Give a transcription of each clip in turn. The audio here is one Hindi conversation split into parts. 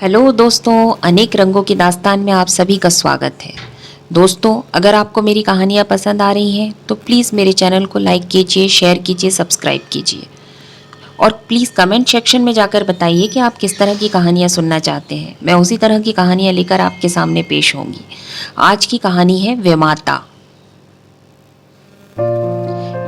हेलो दोस्तों, अनेक रंगों की दास्तान में आप सभी का स्वागत है। दोस्तों, अगर आपको मेरी कहानियाँ पसंद आ रही हैं तो प्लीज़ मेरे चैनल को लाइक कीजिए, शेयर कीजिए, सब्सक्राइब कीजिए और प्लीज़ कमेंट सेक्शन में जाकर बताइए कि आप किस तरह की कहानियाँ सुनना चाहते हैं। मैं उसी तरह की कहानियाँ लेकर आपके सामने पेश होंगी। आज की कहानी है विमाता।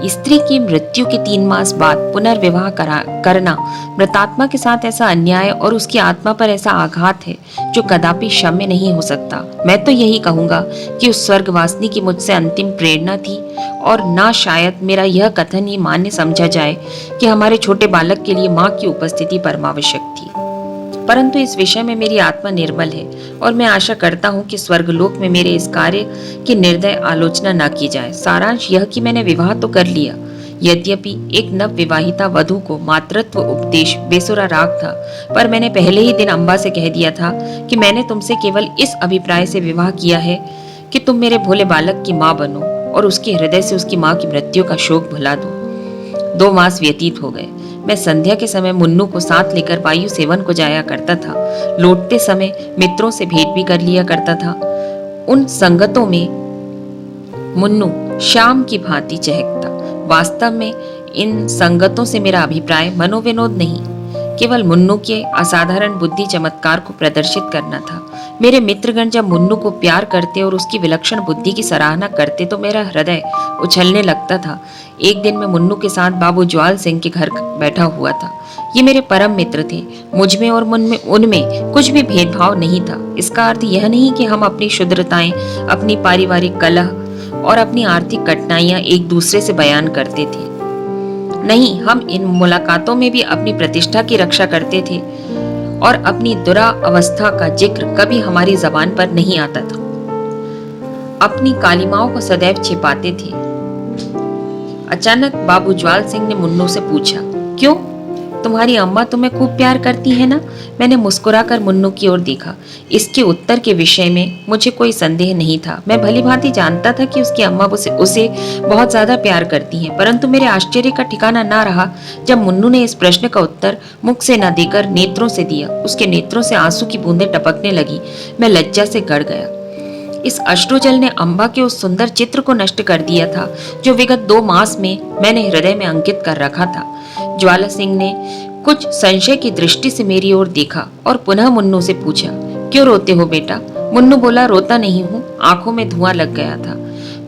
स्त्री की मृत्यु के 3 मास बाद पुनर्विवाह करना मृतात्मा के साथ ऐसा अन्याय और उसकी आत्मा पर ऐसा आघात है जो कदापि क्षम्य नहीं हो सकता। मैं तो यही कहूंगा कि उस स्वर्गवासिनी की मुझसे अंतिम प्रेरणा थी और ना शायद मेरा यह कथन ही मान्य समझा जाए कि हमारे छोटे बालक के लिए माँ की उपस्थिति परमावश्यक थी। परंतु इस विषय में मेरी आत्मा निर्बल है और मैं आशा करता हूँ कि स्वर्गलोक में मेरे इस कार्य की निर्दय आलोचना न की जाए। सारांश यह कि मैंने विवाह तो कर लिया, यद्यपि एक नव विवाहिता वधू को मातृत्व उपदेश बेसुरा राग था, पर मैंने पहले ही दिन अम्बा से कह दिया था कि मैंने तुमसे केवल इस अभिप्राय से विवाह किया है कि तुम मेरे भोले बालक की माँ बनो और उसके हृदय से उसकी माँ की मृत्यु का शोक भुला दो। 2 मास व्यतीत हो गए। मैं संध्या के समय मुन्नू को साथ लेकर वायु सेवन को जाया करता था। लौटते समय मित्रों से भेंट भी कर लिया करता था। उन संगतों में मुन्नू शाम की भांति चहकता। वास्तव में इन संगतों से मेरा अभिप्राय मनोविनोद नहीं, केवल मुन्नू के असाधारण बुद्धि चमत्कार को प्रदर्शित करना था। मेरे मित्रगण जब मुन्नू को प्यार करते और उसकी विलक्षण बुद्धि की सराहना करते तो मेरा हृदय उछलने लगता था। एक दिन मैं मुन्नू के साथ बाबू ज्वाल सिंह के घर बैठा हुआ था। ये मेरे परम मित्र थे। मुझमें और उनमें कुछ भी भेदभाव नहीं था। इसका अर्थ यह नहीं कि हम अपनी क्षुद्रताएं, अपनी पारिवारिक कलह और अपनी आर्थिक कठिनाइयां एक दूसरे से बयान करते थे। नहीं, हम इन मुलाकातों में भी अपनी प्रतिष्ठा की रक्षा करते थे और अपनी दुरावस्था का जिक्र कभी हमारी जबान पर नहीं आता था। अपनी कालिमाओं को सदैव छिपाते थे। अचानक बाबू ज्वाल सिंह ने मुन्नू से पूछा, क्यों, तुम्हारी अम्मा तुम्हें खूब प्यार करती है ना? मैंने मुस्कुराकर मुन्नू की ओर देखा। इसके उत्तर के विषय में मुझे कोई संदेह नहीं था। मैं भली भांति जानता था कि उसकी अम्मा उसे बहुत ज्यादा प्यार करती हैं, परंतु मेरे आश्चर्य का ठिकाना ना रहा जब मुन्नू ने इस प्रश्न का उत्तर मुख से न देकर नेत्रों से दिया। उसके नेत्रों से आंसू की बूंदें टपकने लगी। मैं लज्जा से गड़ गया। इस अश्रुजल ने अम्बा के उस सुंदर चित्र को नष्ट कर दिया था जो विगत 2 मास में मैंने हृदय में अंकित कर रखा था। ज्वाला सिंह ने कुछ संशय की दृष्टि से मेरी ओर देखा और पुनः मुन्नू से पूछा, क्यों रोते हो बेटा? मुन्नू बोला, रोता नहीं हूँ, आंखों में धुआं लग गया था।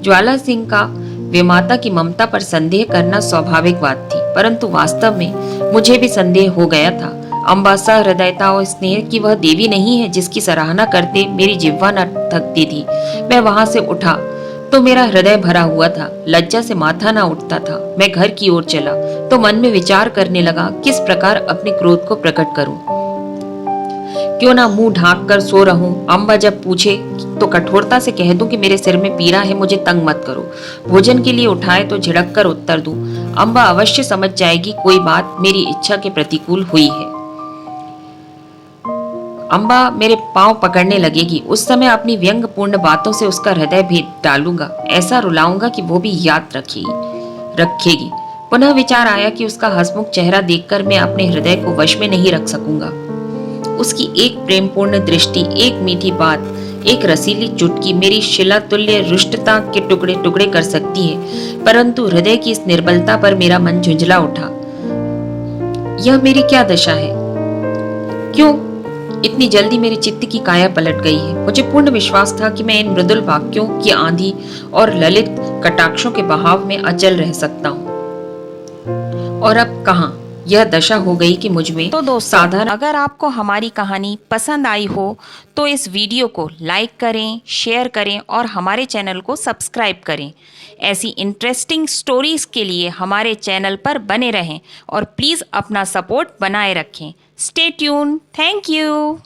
ज्वाला सिंह का विमाता की ममता पर संदेह करना स्वाभाविक बात थी, परंतु वास्तव में मुझे भी संदेह हो गया था। अम्बा सहृदयता और स्नेह की वह देवी नहीं है जिसकी सराहना करते मेरी जिह्वा न थकती थी। मैं वहां से उठा तो मेरा हृदय भरा हुआ था। लज्जा से माथा ना उठता था। मैं घर की ओर चला तो मन में विचार करने लगा किस प्रकार अपने क्रोध को प्रकट करूं। क्यों ना मुंह ढांक कर सो रहूं। अम्बा जब पूछे तो कठोरता से कह दूं कि मेरे सिर में पीड़ा है, मुझे तंग मत करो। भोजन के लिए उठाए तो झिड़क कर उत्तर दूं, अम्बा अवश्य समझ जाएगी कोई बात मेरी इच्छा के प्रतिकूल हुई है। अम्बा मेरे पांव पकड़ने लगेगी। उस समय अपनी व्यंग्यपूर्ण बातों से उसका हृदय भेद डालूंगा। ऐसा रुलाऊंगा कि वो भी याद रखेगी। पुनः विचार आया कि उसका हंसमुख चेहरा देखकर मैं अपने हृदय को वश में नहीं रख सकूंगा। उसकी एक प्रेमपूर्ण दृष्टि, एक मीठी बात, एक रसीली चुटकी मेरी शिलातुल्य रुष्टता के टुकड़े टुकड़े कर सकती है, परंतु हृदय की इस निर्बलता पर मेरा मन झुंझला उठा। यह मेरी क्या दशा है? क्यों इतनी जल्दी मेरे चित्त की काया पलट गई है? मुझे पूर्ण विश्वास था कि मैं इन मृदुल वाक्यों की आंधी और ललित कटाक्षों के बहाव में अचल रह सकता हूँ, और अब कहाँ यह दशा हो गई कि मुझमें तो दोस्तों, साधारण अगर आपको हमारी कहानी पसंद आई हो तो इस वीडियो को लाइक करें, शेयर करें और हमारे चैनल को सब्सक्राइब करें। ऐसी इंटरेस्टिंग स्टोरीज के लिए हमारे चैनल पर बने रहें और प्लीज़ अपना सपोर्ट बनाए रखें। Stay tune. Thank you.